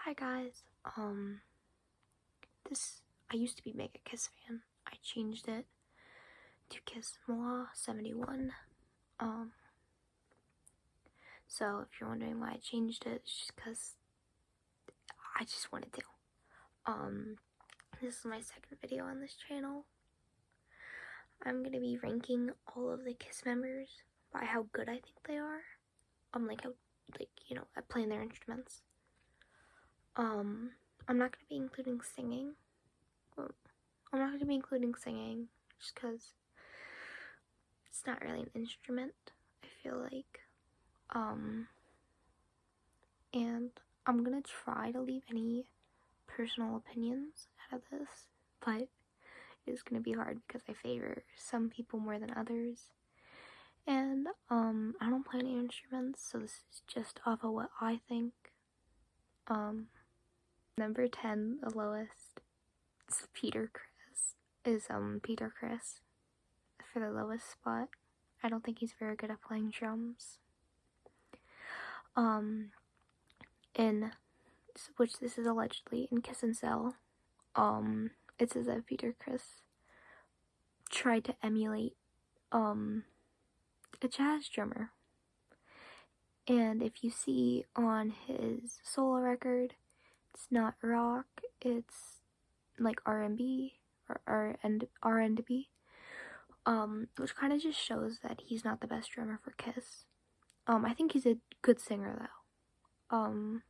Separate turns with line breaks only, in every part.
Hi guys. I used to be mega Kiss fan. I changed it to Kiss Moi 71. So if you're wondering why I changed it, it's just because I just wanted to. This is my second video on this channel. I'm gonna be ranking all of the Kiss members by how good I think they are. At playing their instruments. I'm not gonna be including singing. I'm not gonna be including singing just because it's not really an instrument, I feel like. And I'm gonna try to leave any personal opinions out of this, but it's gonna be hard because I favor some people more than others. And I don't play any instruments, so this is just off of what I think. Number 10, the lowest, is Peter Criss for the lowest spot. I don't think he's very good at playing drums. Which this is allegedly in Kiss and Sell. It says that Peter Criss tried to emulate a jazz drummer. And if you see on his solo record, it's not rock, it's like R&B or R&B, which kind of just shows that he's not the best drummer for Kiss. I think he's a good singer though.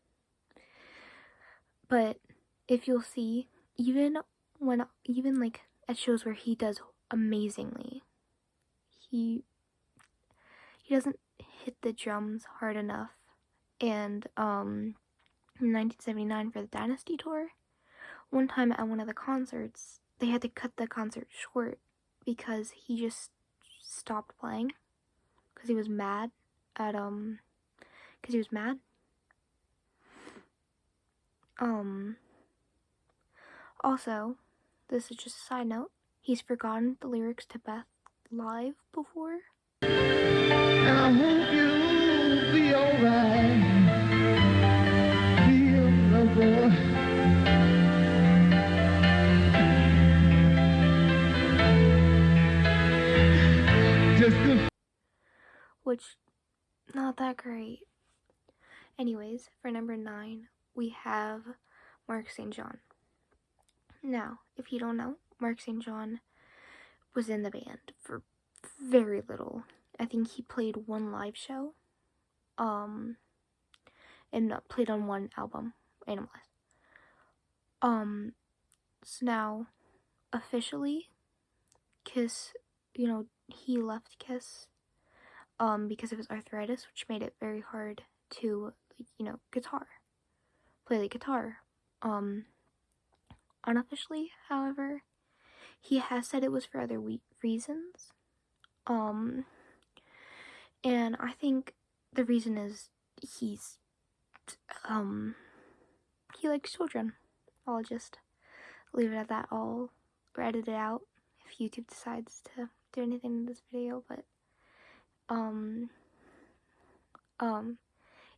But if you'll see, even like at shows where he does amazingly, he doesn't hit the drums hard enough. And in 1979 for the Dynasty tour, one time at one of the concerts, they had to cut the concert short because he just stopped playing because he was mad at Also, this is just a side note, he's forgotten the lyrics to Beth live before.
And I hope you'll be alright. Be a boy.
Which, not that great. Anyways, for number 9, we have Mark St. John. Now, if you don't know, Mark St. John was in the band for very little. I think he played one live show, and played on one album, Animalized. So now, officially, Kiss, he left Kiss, because of his arthritis, which made it very hard to, play the guitar. Unofficially, however, he has said it was for other reasons. And I think the reason is he likes children. I'll just leave it at that. I'll edit it out if YouTube decides to do anything in this video, but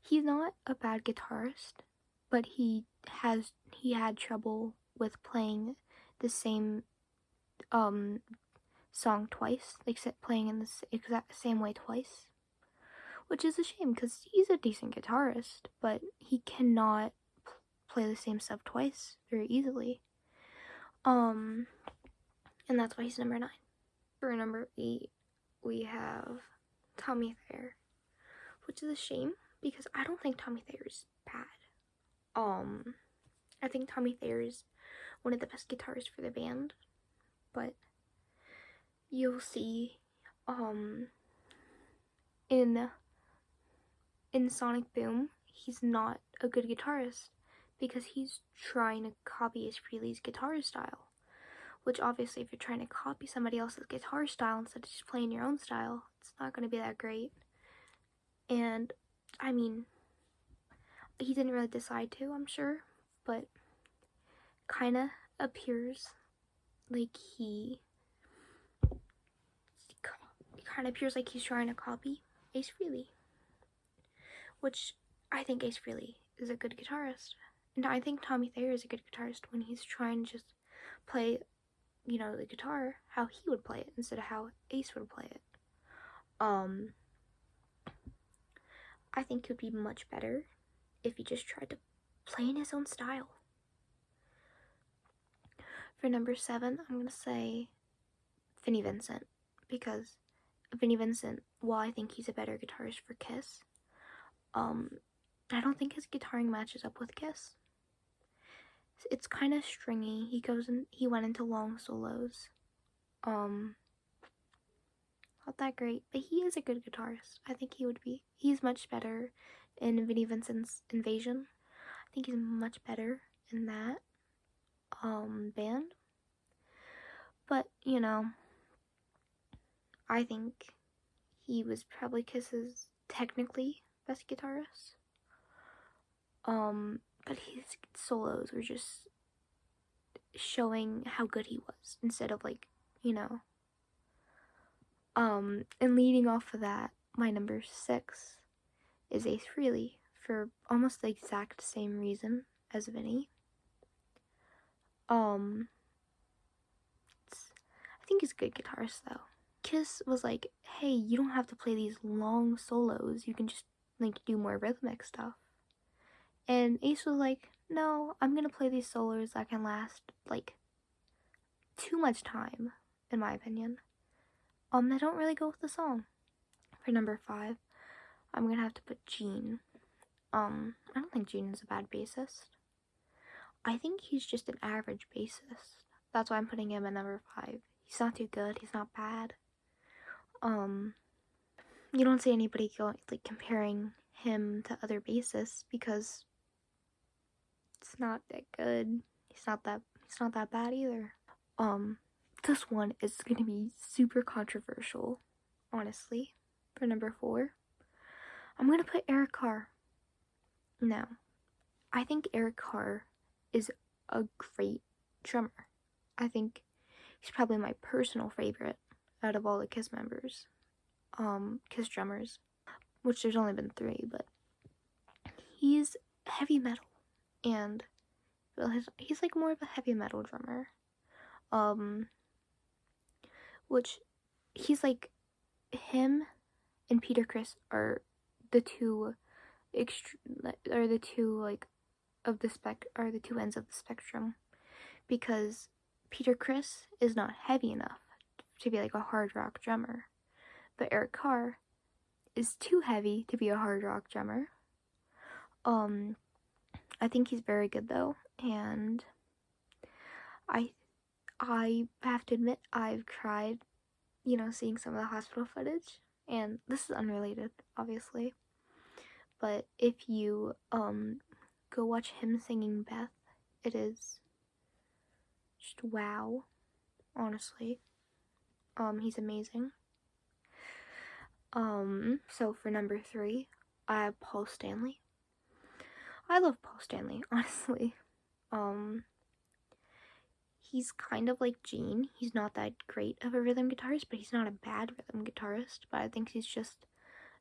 he's not a bad guitarist, but he had trouble with playing the same song twice, like playing in the exact same way twice, which is a shame because he's a decent guitarist, but he cannot play the same stuff twice very easily. And that's why he's number 9. For number 8, we have Tommy Thayer, which is a shame because I don't think Tommy Thayer is bad. I think Tommy Thayer is one of the best guitarists for the band, but you'll see in Sonic Boom, he's not a good guitarist because he's trying to copy Ace Frehley's guitar style, which obviously if you're trying to copy somebody else's guitar style instead of just playing your own style, it's not going to be that great. And I mean, he didn't really decide to, I'm sure, but kind of appears like he's trying to copy Ace Frehley, which I think Ace Frehley is a good guitarist, And I think Tommy Thayer is a good guitarist when he's trying to just play, the guitar how he would play it instead of how Ace would play it. I think it would be much better if he just tried to play in his own style. For number 7, I'm going to say Vinnie Vincent, because Vinnie Vincent, while I think he's a better guitarist for Kiss, I don't think his guitaring matches up with Kiss. It's kind of stringy. He went into long solos. Not that great, but he is a good guitarist. I think he's much better in Vinnie Vincent's Invasion. I think he's much better in that band. But, I think he was probably Kiss's technically best guitarist. But his solos were just showing how good he was instead of and leading off of that, my number 6 is Ace Frehley for almost the exact same reason as Vinny. I think he's a good guitarist though. Kiss was like, hey, you don't have to play these long solos. You can just do more rhythmic stuff. And Ace was like, no, I'm gonna play these solos that can last too much time, in my opinion. That don't really go with the song. For number 5, I'm gonna have to put Gene. I don't think Gene is a bad bassist. I think he's just an average bassist. That's why I'm putting him at number 5. He's not too good. He's not bad. You don't see anybody comparing him to other bassists because it's not that good. He's not that bad either. This one is gonna be super controversial, honestly. For number 4, I'm gonna put Eric Carr. Now, I think Eric Carr is a great drummer. I think he's probably my personal favorite out of all the Kiss members. Kiss drummers. Which there's only been 3, but he's heavy metal. And he's more of a heavy metal drummer. Which he's him and Peter Criss are the two ends of the spectrum, because Peter Criss is not heavy enough to be a hard rock drummer, but Eric Carr is too heavy to be a hard rock drummer. I think he's very good though, and I have to admit I've cried, seeing some of the hospital footage, and this is unrelated, obviously, but if you go watch him singing Beth, it is just wow, honestly. He's amazing. So for number 3, I have Paul Stanley. I love Paul Stanley, honestly. He's kind of like Gene. He's not that great of a rhythm guitarist, but he's not a bad rhythm guitarist. But I think he's just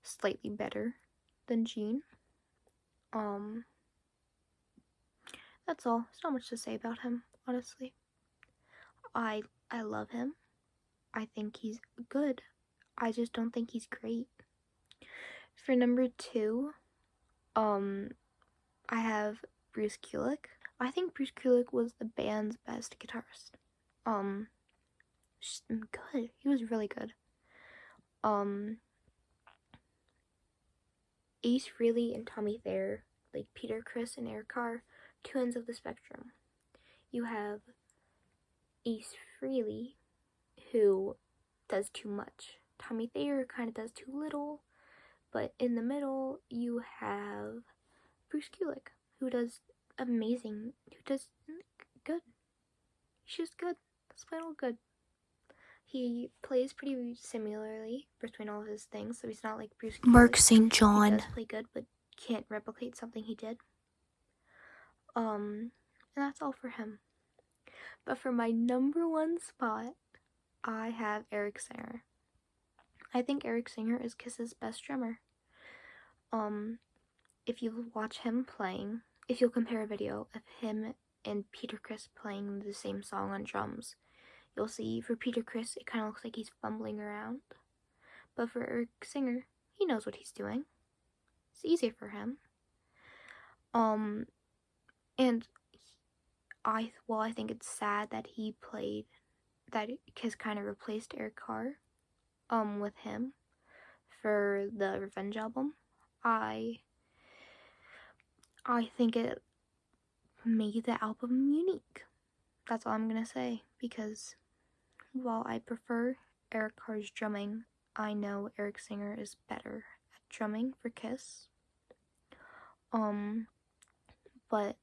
slightly better than Gene. That's all. There's not much to say about him, honestly. I love him. I think he's good. I just don't think he's great. For number 2, I have Bruce Kulick. I think Bruce Kulick was the band's best guitarist. Just good. He was really good. Ace Frehley and Tommy Thayer, Peter Criss and Eric Carr, 2 ends of the spectrum. You have Ace Frehley, who does too much. Tommy Thayer kind of does too little. But in the middle, you have Bruce Kulick, who does amazing, who does good. He's just good. That's plain old good. He plays pretty similarly between all of his things, so he's not like Bruce Kulick.
Mark St. John.
He does play good, but can't replicate something he did. And that's all for him. But for my number 1 spot, I have Eric Singer. I think Eric Singer is Kiss's best drummer. If you watch him playing, if you'll compare a video of him and Peter Criss playing the same song on drums, you'll see for Peter Criss it kind of looks like he's fumbling around, but for Eric Singer, he knows what he's doing. It's easier for him. And I think it's sad that Kiss kind of replaced Eric Carr with him for the Revenge album. I think it made the album unique. That's all I'm gonna say, because while I prefer Eric Carr's drumming, I know Eric Singer is better at drumming for Kiss. But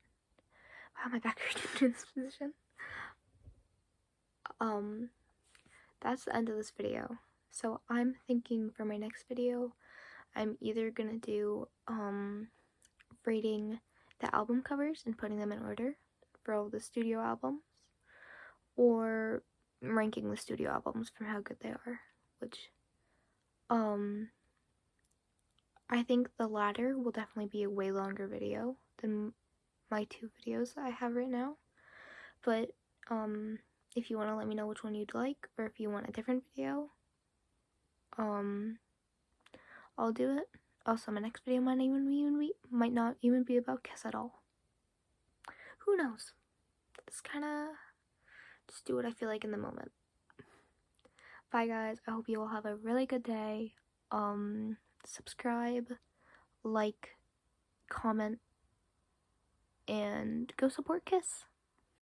wow, my back hurts in this position. That's the end of this video. So I'm thinking for my next video, I'm either gonna do rating the album covers and putting them in order for all the studio albums, or ranking the studio albums from how good they are, which I think the latter will definitely be a way longer video than my 2 videos that I have right now. But if you want to let me know which one you'd like, or if you want a different video, I'll do it. Also, my next video might not even be about Kiss at all. Who knows? It's kind of just do what I feel like in the moment. Bye guys, I hope you all have a really good day. Subscribe, like, comment, and go support Kiss.